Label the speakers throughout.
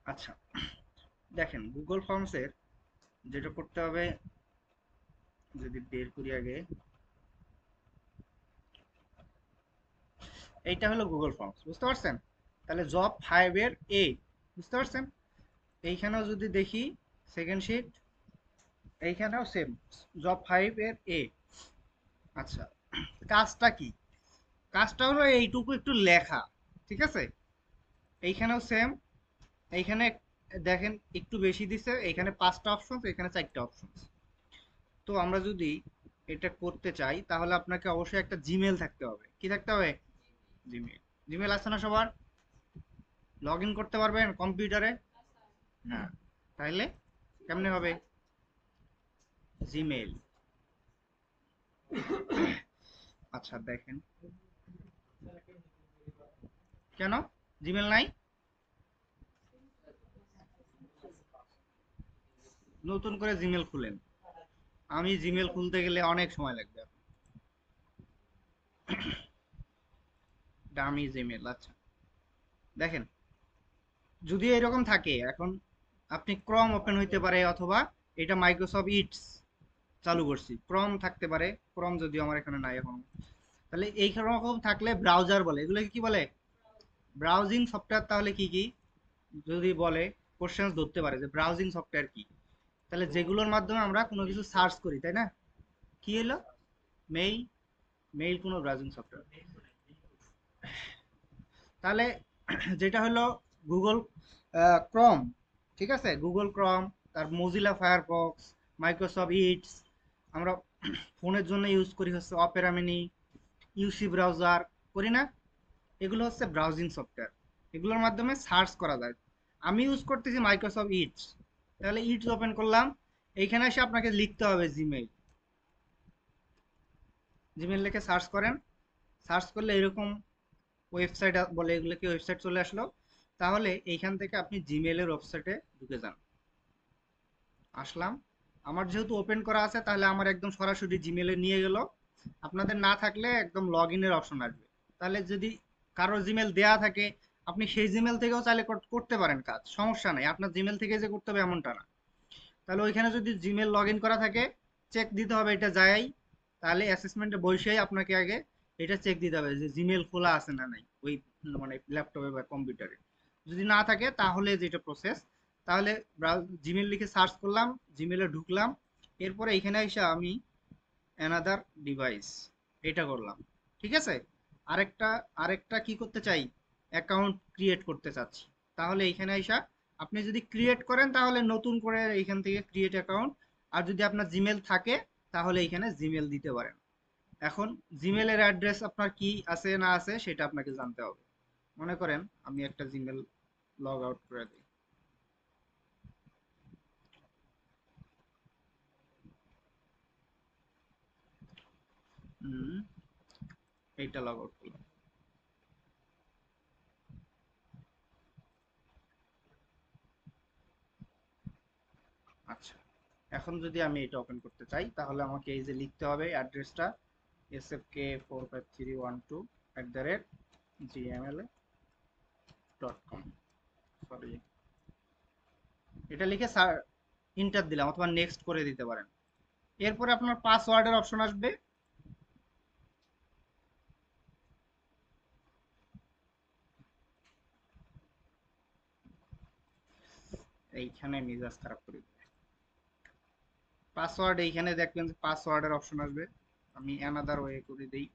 Speaker 1: আচ্ছা, দেখেন গুগল ফর্মসের যেটা করতে হবে, যদি বের করি আগে, এইটা হলো গুগল ফর্মস, বুঝতে পারছেন? তাহলে জব 5 এর এ, বুঝতে পারছেন? এইখানেও যদি দেখি সেকেন্ড শিট, এইখানেও সেম, জব 5 এর এ। আচ্ছা, কাজটা কি? কাজটা হলো এইটুকু একটু লেখা, ঠিক আছে? এইখানেও সেম, এইখানে দেখেন একটু বেশি দিছে, এইখানে 5টা অপশন, এখানে 4টা অপশন। তো আমরা যদি এটা করতে চাই তাহলে আপনাকে অবশ্যই একটা জিমেল থাকতে হবে। কি থাকতে হবে? জিমেল। জিমেল আছে না সবার? লগ ইন করতে পারবেন কম্পিউটারে? হ্যাঁ। তাহলে কেমনে হবে? জিমেল। আচ্ছা দেখেন, কেন জিমেল নাই? নতুন করে জিমেল খুলেন। আমি জিমেল খুলতে গেলে অনেক সময় লাগবে। ডামি জিমেল, আচ্ছা দেখেন, যদি এরকম থাকে, এখন আপনি ক্রম ওপেন হইতে পারে, অথবা এটা মাইক্রোসফট ইটস চালু করছি, ক্রম থাকতে পারে। ক্রম যদিও আমার এখানে নাই এখন। তাহলে এই রকম থাকলে ব্রাউজার বলে, এগুলো কি বলে? Browsing software. তাহলে কি কি যদি বলে, কোশ্চেন ধরতে পারে যে ব্রাউজিং সফটওয়্যার কি, তাহলে যেগুলোর মাধ্যমে আমরা কোনো কিছু সার্চ করি, তাই না? কি হলো? মেইল। মেইল কোনো ব্রাউজিং সফটওয়্যার? তাহলে যেটা হলো গুগল ক্রম, ঠিক আছে, গুগল ক্রম, তার মজিলা ফায়ারফক্স, মাইক্রোসফট ইটস, আমরা ফোনের জন্য ইউজ করি হচ্ছে অপেরা মিনি, ইউসি ব্রাউজার, করি না? এগুলো হচ্ছে ব্রাউজিং সফটওয়্যার, এগুলোর মাধ্যমে সার্চ করা যায়। আমি ইউজ করতেছি মাইক্রোসফট ইটস। তাহলে ইটস ওপেন করলাম, এইখানে এসে আপনাকে লিখতে হবে জিমেইল। জিমেইল লিখে সার্চ করেন, সার্চ করলে এরকম ওয়েবসাইট বলে, এগুলোকে ওয়েবসাইট চলে আসলো। তাহলে এইখান থেকে আপনি জিমেইলের ওয়েবসাইটে ঢুকে যান। আসলাম, আমার যেহেতু ওপেন করা আছে তাহলে আমার একদম সরাসরি জিমেইলে নিয়ে গেল। আপনাদের না থাকলে একদম লগ ইনের অপশন আসবে। তাহলে যদি কারো জিমেল দেয়া থাকে, আপনি সেই জিমেল থেকেও চাইলে করতে পারেন কাজ, সমস্যা নাই। আপনার জিমেল থেকে যে করতে হবে এমনটা না। তাহলে ওইখানে যদি জিমেল লগ ইন করা থাকে, চেক দিতে হবে এটা যাই। তাহলে অ্যাসেসমেন্টে বসেই আপনাকে আগে এটা চেক দিতে হবে যে জিমেল খোলা আছে না নাই ওই, মানে ল্যাপটপে বা কম্পিউটারে। যদি না থাকে তাহলে যেটা প্রসেস, তাহলে জিমেল লিখে সার্চ করলাম, জিমেলে ঢুকলাম, এরপরে এখানে এসে আমি অ্যানাদার ডিভাইস এটা করলাম, ঠিক আছে? আরেকটা আরেকটা কি করতে চাই, অ্যাকাউন্ট ক্রিয়েট করতে চাচ্ছি। তাহলে এইখানে আইসা আপনি যদি ক্রিয়েট করেন তাহলে নতুন করে এইখান থেকে ক্রিয়েট অ্যাকাউন্ট, আর যদি আপনার জিমেল থাকে তাহলে এইখানে জিমেল দিতে পারেন। এখন জিমেলের অ্যাড্রেস আপনার কি আছে না আছে সেটা আপনাকে জানতে হবে। মনে করেন আমি একটা জিমেল লগ আউট করে দিই। হুম, এইটা লগ আউট করলাম। আচ্ছা, এখন যদি আমি এটা ওপেন করতে চাই তাহলে আমাকে এই যে লিখতে হবে অ্যাড্রেসটা, sfk45312@gmail.com, সরি, এটা লিখে ইন্টার দিলাম, অথবা নেক্সট করে দিতে পারেন। এরপরে আপনার পাসওয়ার্ডের অপশন আসবে। এইখানে মেজাজ খারাপ করে দিবে। পাসওয়ার্ড এইখানে দেখবেন যে পাসওয়ার্ডের অপশন আসবে, আমি অ্যানাদার ওয়ে করে দিই।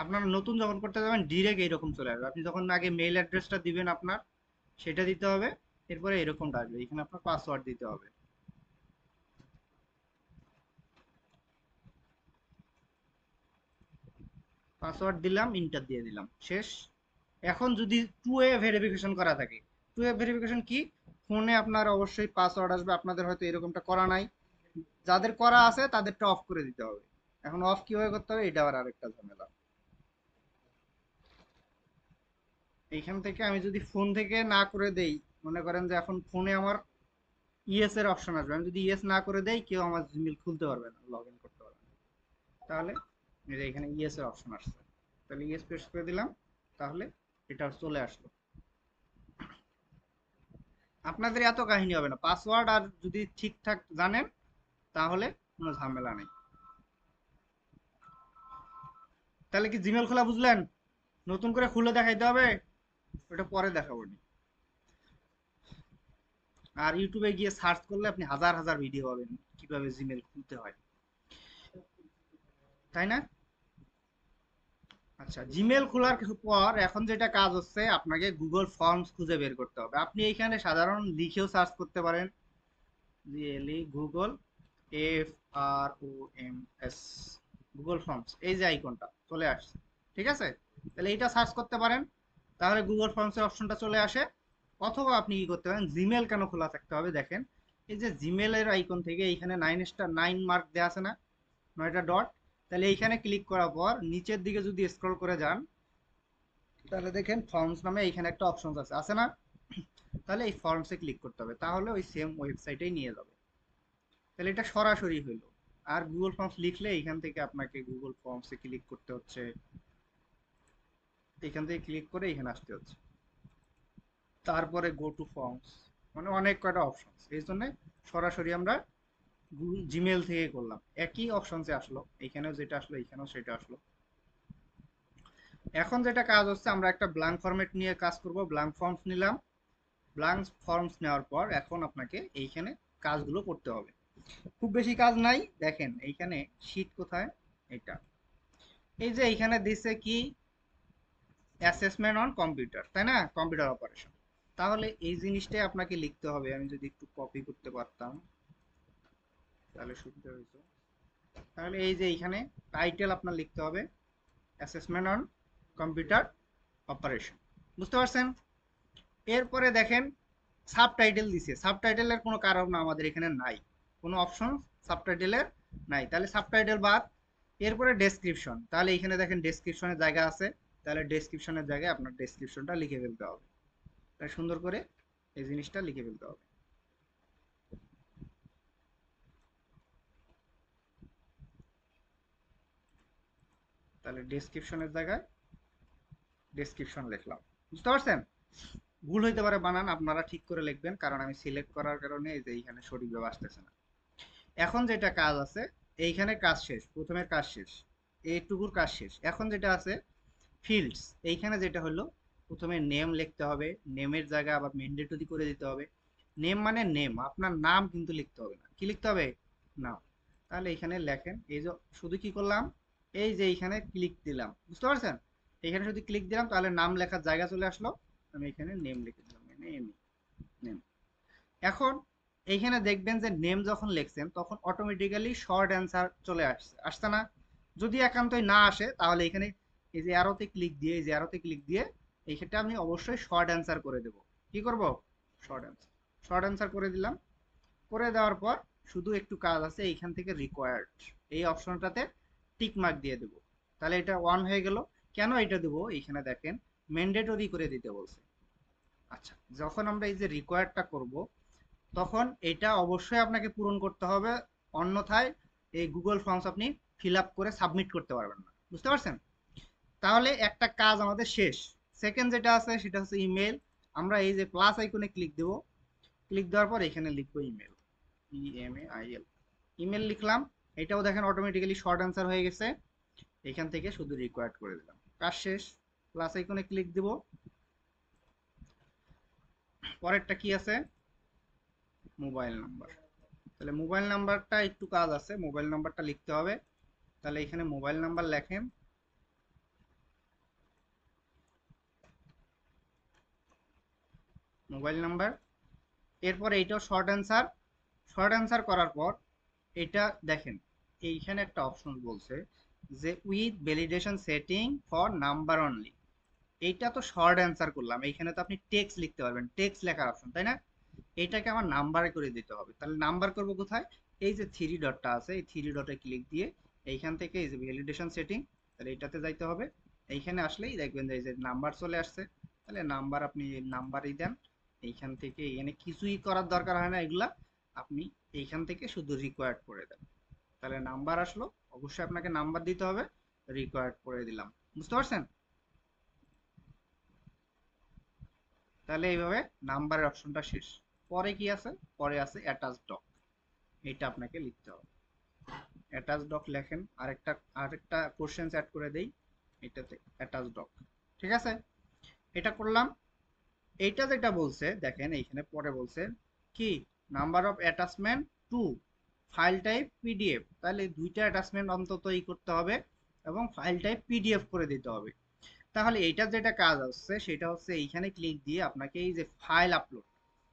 Speaker 1: আপনারা নতুন যখন করতে যাবেন ডিরেক্ট এইরকম চলে আসবে। আপনি যখন আগে মেইল অ্যাড্রেসটা দিবেন আপনার, সেটা দিতে হবে, এরপরে এরকমটা আসবে, এখানে আপনার পাসওয়ার্ড দিতে হবে। পাসওয়ার্ড দিলাম, ইন্টার দিয়ে দিলাম, শেষ। এখন যদি টু ওয়ে ভেরিফিকেশন করা থাকে, টু ওয়ে ভেরিফিকেশন কি? ফোনে আপনার অবশ্যই পাসওয়ার্ড আসবে, আপনাদের হয়তো এরকমটা করা নাই, যাদের করা আছে তাদেরটা অফ করে দিতে হবে। এখন অফ কিভাবে করতে হবে এটা আবার আরেকটা ঝামেলা। এইখান থেকে আমি যদি ফোন থেকে না করে দেই, মনে করেন যে এখন ফোনে আমার ইএস এর অপশন আসবে, আমি যদি ইএস না করে দেই কেউ আমার জিমেল খুলতে পারবে না, লগ ইন করতে পারবে না। তাহলে এই যে এখানে ইএস এর অপশন আসছে, তাহলে ইএস প্রেস করে দিলাম, তাহলে এটা চলে আসলো। আপনাদের এত কাহিনী হবে না, পাসওয়ার্ড আর যদি ঠিকঠাক জানেন তাহলে কোনো ঝামেলা নেই। তাহলে কি জিমেল খোলা বুঝলেন? নতুন করে খুলে দেখাইতে হবে, ওটা পরে দেখাবো নি। আর ইউটিউবে গিয়ে সার্চ করলে আপনি হাজার হাজার ভিডিও পাবেন কিভাবে জিমেল খুলতে হয়, তাই না? আচ্ছা, জিমেল খোলার পর এখন যেটা কাজ হচ্ছে, আপনাকে গুগল ফর্মস খুঁজে বের করতে হবে। আপনি এইখানে সাধারণ লিখেও সার্চ করতে পারেন, গুগল FROMS, গুগল ফর্মস, এই যে আইকনটা চলে আসছে, ঠিক আছে? তাহলে এইটা সার্চ করতে পারেন, তাহলে গুগল ফর্মসের অপশনটা চলে আসে। অথবা আপনি কি করতে পারেন, জিমেল কেন খোলা থাকতে হবে দেখেন, এই যে জিমেলের আইকন থেকে এইখানে 9 মার্ক দেওয়া আছে না, 9টা ডট, তাহলে এইখানে ক্লিক করার পর নিচের দিকে যদি স্ক্রল করে যান, তাহলে দেখেন ফর্মস নামে এইখানে একটা অপশন আছে, আছে না? তাহলে এই ফর্মসে ক্লিক করতে হবে, তাহলে ওই সেম ওয়েবসাইটেই নিয়ে যাবে। তাহলে এটা সরাসরি হইলো। আর গুগল ফর্মস লিখলে এইখান থেকে আপনাকে গুগল ফর্মসে ক্লিক করতে হচ্ছে, এখান থেকে ক্লিক করে এখানে আসতে হচ্ছে, তারপরে গো টু ফর্মস, মানে অনেক কয়টা অপশন, এই জন্য সরাসরি আমরা জিমেল থেকে করলাম। একই অপশনসে আসলো, এখানেও যেটা আসলো এখানেও সেটা আসলো। এখন যেটা কাজ হচ্ছে, আমরা একটা ব্ল্যাঙ্ক ফরম্যাট নিয়ে কাজ করব। ব্ল্যাঙ্ক ফর্মস নিলাম, ব্ল্যাঙ্ক ফর্মস নেওয়ার পর এখন আপনাকে এইখানে কাজগুলো করতে হবে। খুব বেশি কাজ নাই, দেখেন এইখানে শীট কোথায়, এটা, এই যে এইখানে দিছে কি, অ্যাসেসমেন্ট অন কম্পিউটার, তাই না? Computer operation. তাহলে এই জিনিসটাই আপনাকে লিখতে হবে। আমি যদি একটু কপি করতে পারতাম তাহলে সুবিধা হইতো। তাহলে এই যে এইখানে টাইটেল আপনার লিখতে হবে অ্যাসেসমেন্ট অন কম্পিউটার অপারেশন, বুঝতে পারছেন? এরপরে দেখেন সাবটাইটেল দিছে, সাবটাইটেলের কোনো কারণ আমাদের এখানে নাই, কোনো অপশন সাবটাইটেলের নাই, তাহলে সাবটাইটেল বাদ। এরপরে ডেসক্রিপশন, তাহলে এখানে দেখেন ডেসক্রিপশনের জায়গা আছে, তাহলে ডেসক্রিপশনের জায়গায় আপনার ডেসক্রিপশনটা লিখে ফেলতে হবে, তাই সুন্দর করে এই জিনিসটা লিখে ফেলতে হবে। তাহলে ডেসক্রিপশনের জায়গায় ডেসক্রিপশন লিখলাম, বুঝতে পারছেন? ভুল হইতে পারে বানান, আপনারা ঠিক করে লিখবেন, কারণ আমি সিলেক্ট করার কারণে এই যে এইখানে সঠিকভাবে আসতেছে না। এখন যেটা কাজ আছে, এইখানে কাজ শেষ, প্রথমের কাজ শেষ, এইটুকুর কাজ শেষ। এখন যেটা আছে ফিল্ডস, এইখানে যেটা হলো প্রথমে নেম লিখতে হবে, নেমের জায়গায় আবার ম্যান্ডেটরি করে দিতে হবে। নেম মানে নেম, আপনার নাম কিন্তু লিখতে হবে না, কি লিখতে হবে? নাম। তাহলে এখানে লেখেন, এই যে শুধু কি করলাম, এই যে এইখানে ক্লিক দিলাম, বুঝতে পারছেন? এখানে শুধু ক্লিক দিলাম, তাহলে নাম লেখার জায়গা চলে আসলো, আমি এখানে নেম লিখে দিলাম, নেম, নেম। এখন এইখানে দেখবেন যে নেম যখন লিখছেন তখন অটোমেটিক্যালি শর্ট অ্যান্সার চলে আসছে, আসছে না? যদি একান্তই না আসে তাহলে এখানে এই যে অ্যারোতে ক্লিক দিয়ে, এই যে অ্যারোতে ক্লিক দিয়ে এই ক্ষেত্রে আমি অবশ্যই শর্ট অ্যান্সার করে দেব। কি করব? শর্ট অ্যান্সার, শর্ট অ্যান্সার করে দিলাম। করে দেওয়ার পর শুধু একটু কাজ আছে, এইখান থেকে রিকোয়ার্ড এই অপশনটাতে টিক মার্ক দিয়ে দেব, তাহলে এটা অন হয়ে গেল। কেন এটা দেবো, এইখানে দেখেন ম্যান্ডেটরি করে দিতে বলছে। আচ্ছা, যখন আমরা এই যে রিকোয়ার্ডটা করব তখন এটা অবশ্যই আপনাকে পূরণ করতে হবে, অন্যথায় এই গুগল ফর্মস আপনি ফিল আপ করে সাবমিট করতে পারবেন না, বুঝতে পারছেন? তাহলে একটা কাজ আমাদের শেষ। সেকেন্ড যেটা আছে সেটা হচ্ছে ইমেল। আমরা এই যে প্লাস আইকনে ক্লিক দেব, ক্লিক দেওয়ার পর এখানে লিখবো ইমেল, EMAIL, ইমেল লিখলাম। এটাও দেখেন অটোমেটিক্যালি শর্ট অ্যান্সার হয়ে গেছে, এখান থেকে শুধু রিকোয়ার্ড করে দিলাম, কাজ শেষ। প্লাস আইকনে ক্লিক দেব, পরেরটা কি আছে, মোবাইল নাম্বার। তাহলে মোবাইল নাম্বারটা একটু কাজ আছে, মোবাইল নাম্বারটা লিখতে হবে। তাহলে এখানে মোবাইল নাম্বার লেখেন, মোবাইল নাম্বার। এরপর এইটাও শর্ট অ্যান্সার, শর্ট অ্যান্সার করার পর এটা দেখেন এইখানে একটা অপশন বলছে যে with validation setting for number only. এইটা তো শর্ট অ্যান্সার করলাম, এইখানে তো আপনি টেক্সট লিখতে পারবেন, টেক্সট লেখার অপশন, তাই না? এইটাকে আমার নাম্বারে করে দিতে হবে। তাহলে নাম্বার করব কোথায়, এই যে থ্রি ডটটা আছে এই থ্রি ডটে ক্লিক দিয়ে এইখান থেকে এই যে ভ্যালিডেশন সেটিং, তাহলে এইটাতে যাইতে হবে। এইখানে আসলেই দেখবেন যে এই যে নাম্বার চলে আসছে, তাহলে নাম্বার আপনি নাম্বারই দেন। এইখান থেকে এখানে কিছুই করার দরকার হয় না, এগুলা আপনি এইখান থেকে শুধু রিকোয়ার্ড করে দেন, তাহলে নাম্বার আসলো। অবশ্যই আপনাকে নাম্বার দিতে হবে, রিকোয়ার্ড করে দিলাম, বুঝতে পারছেন? তাহলে এইভাবে নাম্বারের অপশনটা শেষ। পরে কি আছে, পরে আছে অ্যাটাচ ডক, এটা আপনাকে লিখতে হবে। অ্যাটাচ ডক লেখেন, আরেকটা কোশ্চেন অ্যাড করে দেই এটাতে, অ্যাটাচ ডক। ঠিক আছে, এটা করলাম। এইটা যেটা বলছে দেখেন এইখানে পরে বলছে কি, number of attachment two file type PDF, তাহলে দুইটা অ্যাটাচমেন্ট অন্তত করতে হবে এবং ফাইল টাইপ পিডিএফ করে দিতে হবে। তাহলে এইটার যেটা কাজ আছে সেটা হচ্ছে এইখানে ক্লিক দিয়ে আপনাকে এই যে ফাইল আপলোড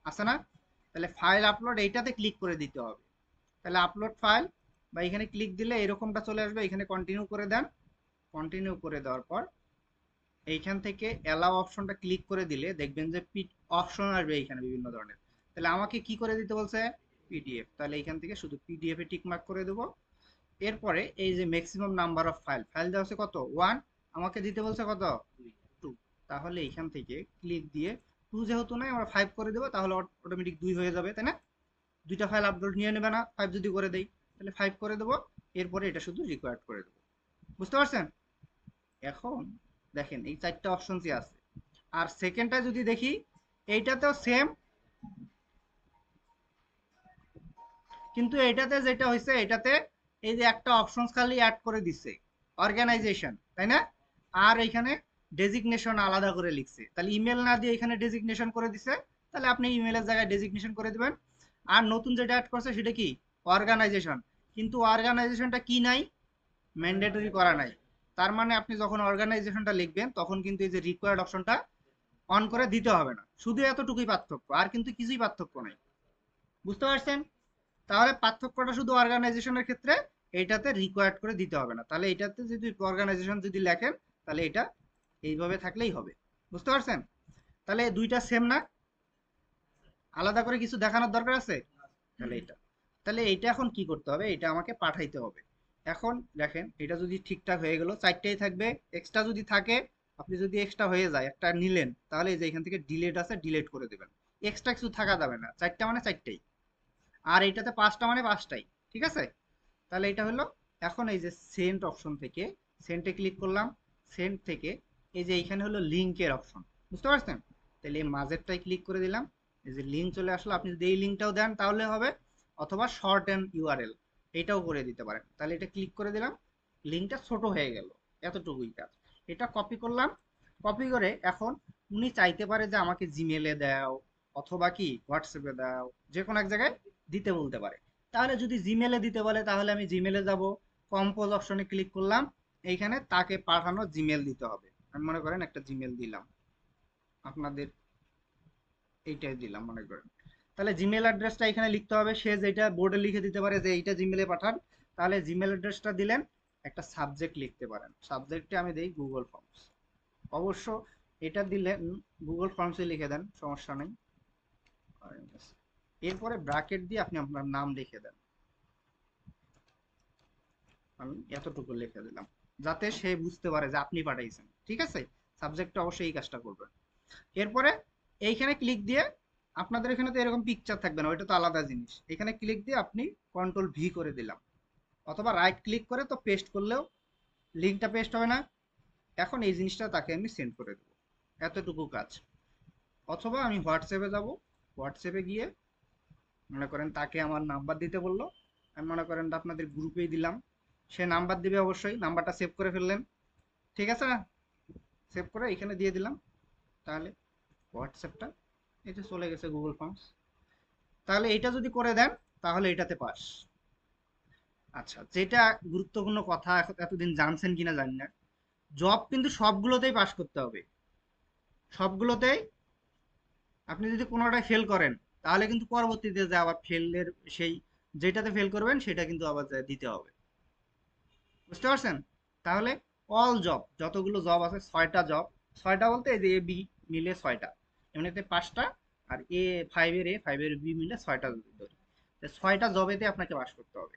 Speaker 1: আছে না, তাহলে ফাইল আপলোড এইটাতে ক্লিক করে দিতে হবে। তাহলে আপলোড ফাইল বা এখানে ক্লিক দিলে এরকমটা চলে আসবে, এখানে কন্টিনিউ করে দেন। কন্টিনিউ করে দেওয়ার পর এইখান থেকে অ্যালাউ অপশনটা ক্লিক করে দিলে দেখবেন যে অপশন আসবে এইখানে বিভিন্ন ধরনের। তাহলে আমাকে কি করে দিতে বলছে, পিডিএফ, তাহলে এইখান থেকে শুধু পিডিএফ এ টিক মার্ক করে দেবো। এরপরে এই যে ম্যাক্সিমাম নাম্বার অফ ফাইল দেওয়া আছে কত, 1, আমাকে দিতে বলছে কত, 2, তাহলে এইখান থেকে ক্লিক দিয়ে 2 যেহেতু নাই আমরা 5 করে দেবো, তাহলে অটোমেটিক 2 হয়ে যাবে, তাই না? দুইটা ফাইল আপলোড নিয়ে নেবে না 5 যদি করে দেই, তাহলে 5 করে দেবো। এরপরে এটা শুধু রিকোয়ার্ড করে দেবো। বুঝতে পারছেন? এখন দেখেন এই 4টা অপশনসই আছে। আর সেকেন্ডটা যদি দেখি, এইটাতেও সেম, কিন্তু এটাতে যেটা হয়েছে এটাতে এই যে একটা অপশন খালি অ্যাড করে দিচ্ছে, অর্গানাইজেশন, তাই না? আর এখানে ডেজিগনেশন আলাদা করে লিখছে, তাহলে ইমেল না দিয়ে এখানে ডেজিগনেশন করে দিছে, তাহলে আপনি ইমেলের জায়গায় ডেজিগনেশন করে দিবেন। আর নতুন যেটা অ্যাড করছে সেটা কি, অর্গানাইজেশন, কিন্তু অর্গানাইজেশনটা কি নাই, ম্যান্ডেটরি করা নাই। তার মানে আপনি যখন অর্গানাইজেশনটা লিখবেন তখন কিন্তু এই যে রিকোয়ার্ড অপশনটা অন করে দিতে হবে না, শুধু এতটুকুই পার্থক্য, আর কিন্তু কিছুই পার্থক্য নাই। বুঝতে পারছেন? তাহলে পার্থক্যটা শুধু অর্গানাইজেশনের ক্ষেত্রে এইটাতে রিকোয়ার্ড করে দিতে হবে না, তাহলে এটাতে যদি অর্গানাইজেশন যদি লেখেন তাহলে এটা এইভাবে থাকলেই হবে। বুঝতে পারছেন? তাহলে দুইটা সেম না, আলাদা করে কিছু দেখানোর দরকার আছে? তাহলে এটা, তাহলে এইটা এখন কি করতে হবে, এটা আমাকে পাঠাইতে হবে। এখন দেখেন এটা যদি ঠিকঠাক হয়ে গেল, 4টাই থাকবে। এক্সট্রা যদি থাকে, আপনি যদি এক্সট্রা হয়ে যায় একটা নিলেন, তাহলে এই যে এখান থেকে ডিলেট আছে, ডিলেট করে দেবেন। এক্সট্রা কিছু থাকা যাবে না, 4টা মানে 4টাই। আর এইটাতে 5টা মানে 5টাই। ঠিক আছে, তাহলে এটা হলো। এখন এই যে সেন্ড অপশন থেকে সেন্টে ক্লিক করলাম, সেন্ড থেকে এই যে এইখানে হলো লিঙ্কের অপশন, বুঝতে পারছেন? তাহলে এই মাঝেরটাই ক্লিক করে দিলাম, এই যে লিঙ্ক চলে আসলো। আপনি যদি এই লিঙ্কটাও দেন তাহলে হবে, অথবা শর্ট অ্যান্ড ইউআরএল এটাও করে দিতে পারেন। তাহলে এটা ক্লিক করে দিলাম, লিঙ্কটা ছোট হয়ে গেল, এতটুকুই কাজ। এটা কপি করলাম, কপি করে এখন উনি চাইতে পারে যে আমাকে জিমেলে দাও অথবা কি হোয়াটসঅ্যাপে দাও, যে কোনো এক জায়গায় দিতে বলতে পারে। তাহলে যদি জিমেলে দিতে বলে তাহলে আমি জিমেলে যাব, কম্পোজ অপশনে ক্লিক করলাম, এইখানে তাকে পাঠানো জিমেল দিতে হবে। আমি মনে করেন একটা জিমেল দিলাম, আপনাদের এইটাই দিলাম মনে করেন। তাহলে জিমেল অ্যাড্রেসটা এখানে লিখতে হবে, সে যেটা বোর্ডে লিখে দিতে পারে যে এইটা জিমেলে পাঠান। তাহলে জিমেল অ্যাড্রেসটা দিলেন, একটা সাবজেক্ট লিখতে পারেন, সাবজেক্টে আমি দেই গুগল ফর্মস। অবশ্য এটা দিলে গুগল ফর্মসে লিখে দেন, সমস্যা নেই। এরপরে ব্র্যাকেট দিয়ে আপনি আপনার নাম লিখে দেন, আমি এতটুকু লিখে দিলাম, যাতে সে বুঝতে পারে যে আপনি পাঠাইছেন। ঠিক আছে, সাবজেক্টটা অবশ্যই এই কাজটা করবেন। এরপরে এইখানে ক্লিক দিয়ে, আপনাদের এখানে তো এরকম পিকচার থাকবে না, ওইটা তো আলাদা জিনিস। এখানে ক্লিক দিয়ে আপনি কন্ট্রোল ভি করে দিলাম, অথবা রাইট ক্লিক করে তো পেস্ট করলেও লিঙ্কটা পেস্ট হবে না। এখন এই জিনিসটা তাকে আমি সেন্ড করে দেবো, এতটুকু কাজ। অথবা আমি হোয়াটসঅ্যাপে যাব, হোয়াটসঅ্যাপে গিয়ে মনে করেন তাকে আমার নাম্বার দিতে বললো, আমি মনে করেন আপনাদের গ্রুপেই দিলাম, সে নাম্বার দিবে, অবশ্যই নাম্বারটা সেভ করে ফেললেন। ঠিক আছে না, সেভ করে এখানে দিয়ে দিলাম, তাহলে হোয়াটসঅ্যাপটা এই যে চলে গেছে গুগল ফর্মস। তাহলে এটা যদি করে দেন তাহলে এটাতে পাস। আচ্ছা, যেটা গুরুত্বপূর্ণ কথা, এতদিন জানছেন কিনা জানি না, জব কিন্তু সবগুলোতেই পাস করতে হবে, সবগুলোতেই। আপনি যদি কোনোটায় ফেল করেন তাহলে কিন্তু পরবর্তীতে যে আবার ফেলের সেই যেটাতে ফেল করবেন সেটা কিন্তু আবার দিতে হবে। বুঝতে পারছেন? তাহলে অল জব, যতগুলো জব আছে, 6টা জব, 6টা বলতে এই যে এ বি মিলে 6টা, এমনিতে 5টা, আর এ 5 এর বি মিলে 6টা যদি ধরি, 6টা জবেতে আপনাকে পাস করতে হবে।